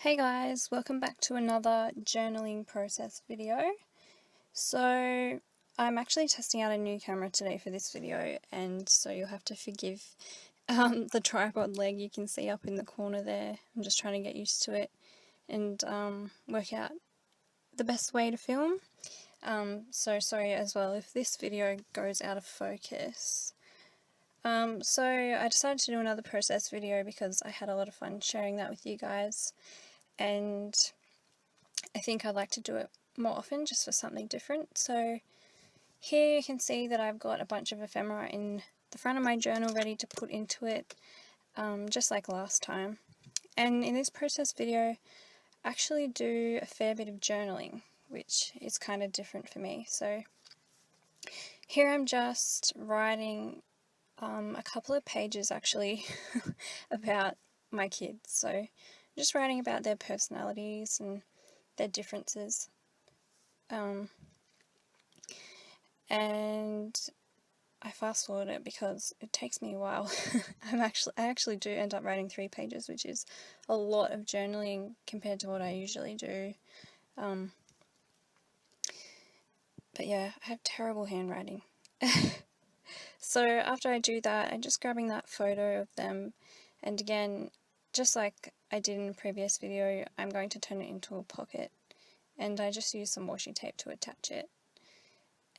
Hey guys, welcome back to another journaling process video. So I'm actually testing out a new camera today for this video, and so you'll have to forgive the tripod leg you can see up in the corner there. I'm just trying to get used to it and work out the best way to film. So sorry as well if this video goes out of focus. So I decided to do another process video because I had a lot of fun sharing that with you guys. And I think I'd like to do it more often just for something different. So here you can see that I've got a bunch of ephemera in the front of my journal ready to put into it, just like last time. And in this process video, I actually do a fair bit of journaling, which is kind of different for me. So here I'm just writing a couple of pages actually about my kids. So just writing about their personalities and their differences. And I fast forward it because it takes me a while. I actually do end up writing 3 pages, which is a lot of journaling compared to what I usually do. But yeah, I have terrible handwriting. So after I do that, I'm just grabbing that photo of them, and again, just like I did in the previous video, I'm going to turn it into a pocket, and I just use some washi tape to attach it.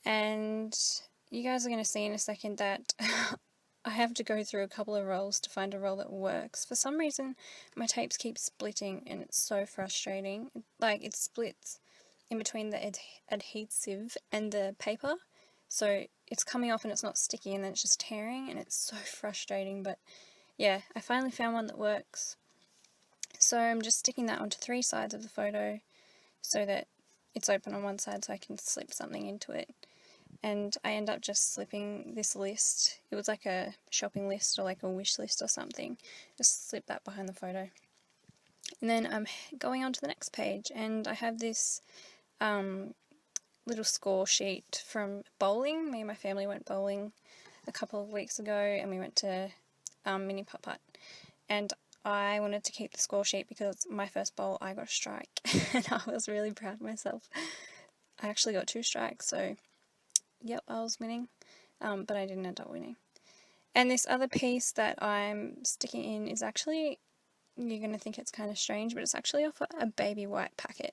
And you guys are going to see in a second that I have to go through a couple of rolls to find a roll that works. For some reason, my tapes keep splitting, and it's so frustrating. Like, it splits in between the adhesive and the paper, so it's coming off and it's not sticky, and then it's just tearing, and it's so frustrating. But yeah, I finally found one that works. So I'm just sticking that onto 3 sides of the photo so that it's open on one side so I can slip something into it. And I end up just slipping this list. It was like a shopping list or like a wish list or something. Just slip that behind the photo. And then I'm going on to the next page, and I have this little score sheet from bowling. Me and my family went bowling a couple of weeks ago, and we went to Mini Putt Putt. And I wanted to keep the score sheet because my first bowl I got a strike, and I was really proud of myself. I actually got 2 strikes, so yep, I was winning, but I didn't end up winning. And this other piece that I'm sticking in is actually, you're going to think it's kind of strange, but it's actually off a baby white packet.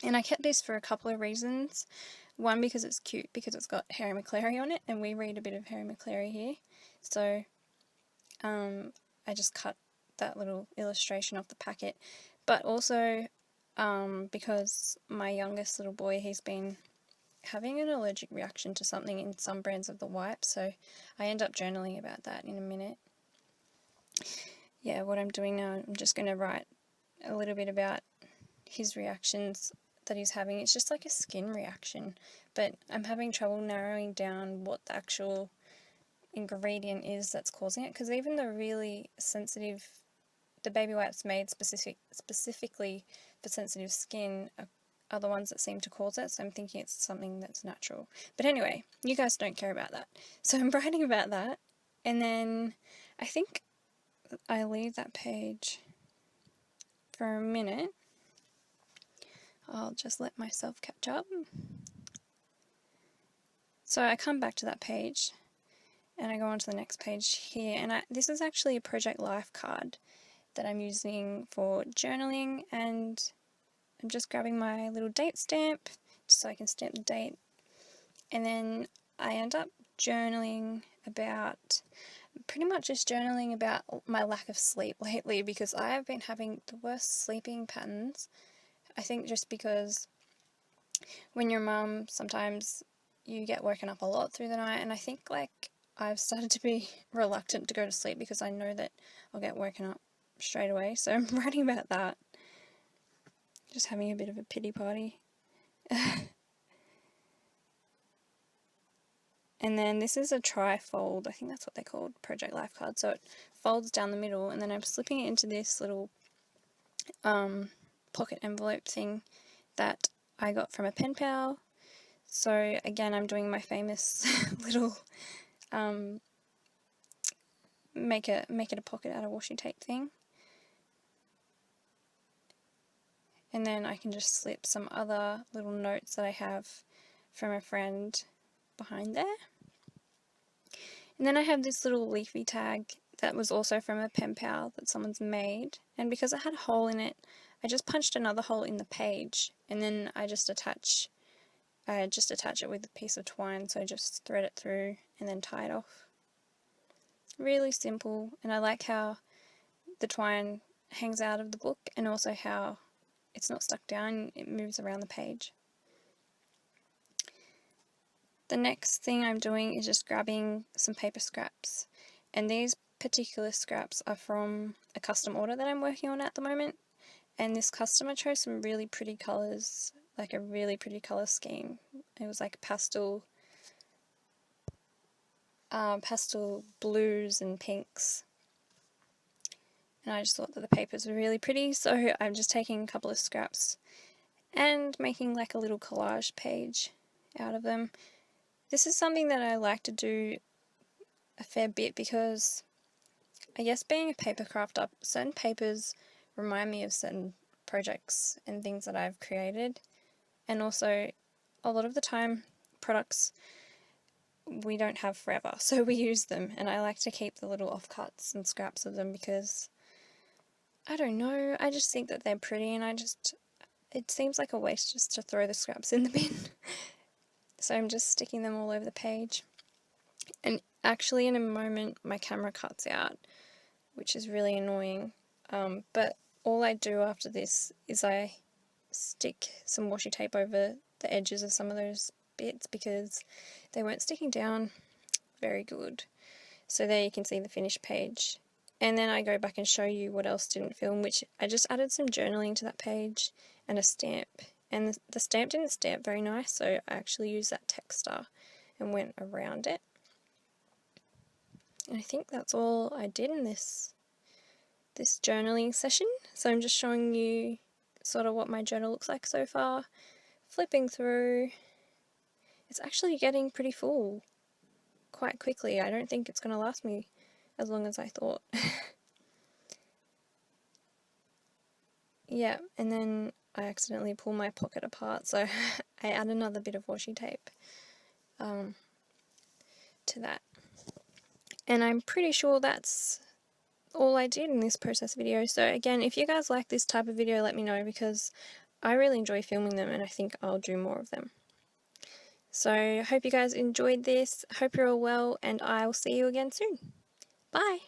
And I kept this for a couple of reasons. One, because it's cute, because it's got Harry McClary on it, and we read a bit of Harry McClary here. So I just cut that little illustration off the packet. But also because my youngest little boy, he's been having an allergic reaction to something in some brands of the wipes, so I end up journaling about that in a minute. Yeah, what I'm doing now, I'm just going to write a little bit about his reactions that he's having. It's just like a skin reaction, but I'm having trouble narrowing down what the actual ingredient is that's causing it, because even the really sensitive, the baby wipes made specifically for sensitive skin are the ones that seem to cause it, so I'm thinking it's something that's natural. But anyway, you guys don't care about that. So I'm writing about that, and then I think I leave that page for a minute. I'll just let myself catch up. So I come back to that page, and I go on to the next page here, and this is actually a Project Life card that I'm using for journaling, and I'm just grabbing my little date stamp just so I can stamp the date, and then I end up journaling about, pretty much just journaling about my lack of sleep lately, because I have been having the worst sleeping patterns. I think just because when you're a mum, sometimes you get woken up a lot through the night, and I think like I've started to be reluctant to go to sleep because I know that I'll get woken up straight away. So I'm writing about that. Just having a bit of a pity party. And then this is a tri-fold, I think that's what they're called, Project Life card. So it folds down the middle, and then I'm slipping it into this little pocket envelope thing that I got from a pen pal. So again, I'm doing my famous little make it a pocket out of washi tape thing. and then I can just slip some other little notes that I have from a friend behind there. And then I have this little leafy tag that was also from a pen pal that someone's made, and because it had a hole in it, I just punched another hole in the page, and then I just attach it with a piece of twine, so I just thread it through and then tie it off. Really simple, and I like how the twine hangs out of the book and also how it's not stuck down, it moves around the page. The next thing I'm doing is just grabbing some paper scraps, and these particular scraps are from a custom order that I'm working on at the moment, and this customer chose some really pretty colours, like a really pretty colour scheme. It was like pastel blues and pinks, and I just thought that the papers were really pretty, so I'm just taking a couple of scraps and making like a little collage page out of them. This is something that I like to do a fair bit because I guess being a paper crafter, certain papers remind me of certain projects and things that I've created, and also a lot of the time products we don't have forever, so we use them, and I like to keep the little offcuts and scraps of them because I don't know, I just think that they're pretty, and it seems like a waste just to throw the scraps in the bin. So I'm just sticking them all over the page. And actually in a moment my camera cuts out, which is really annoying. But all I do after this is I stick some washi tape over the edges of some of those bits because they weren't sticking down very good. So there you can see the finished page. And then I go back and show you what else didn't film, which I just added some journaling to that page and a stamp. And the stamp didn't stamp very nice, so I actually used that texter and went around it. And I think that's all I did in this journaling session. So I'm just showing you sort of what my journal looks like so far. Flipping through, it's actually getting pretty full quite quickly. I don't think it's going to last me as long as I thought. Yeah, and then I accidentally pull my pocket apart, so I add another bit of washi tape to that. And I'm pretty sure that's all I did in this process video. So again, if you guys like this type of video, let me know because I really enjoy filming them and I think I'll do more of them. So I hope you guys enjoyed this, hope you're all well, and I'll see you again soon. Bye!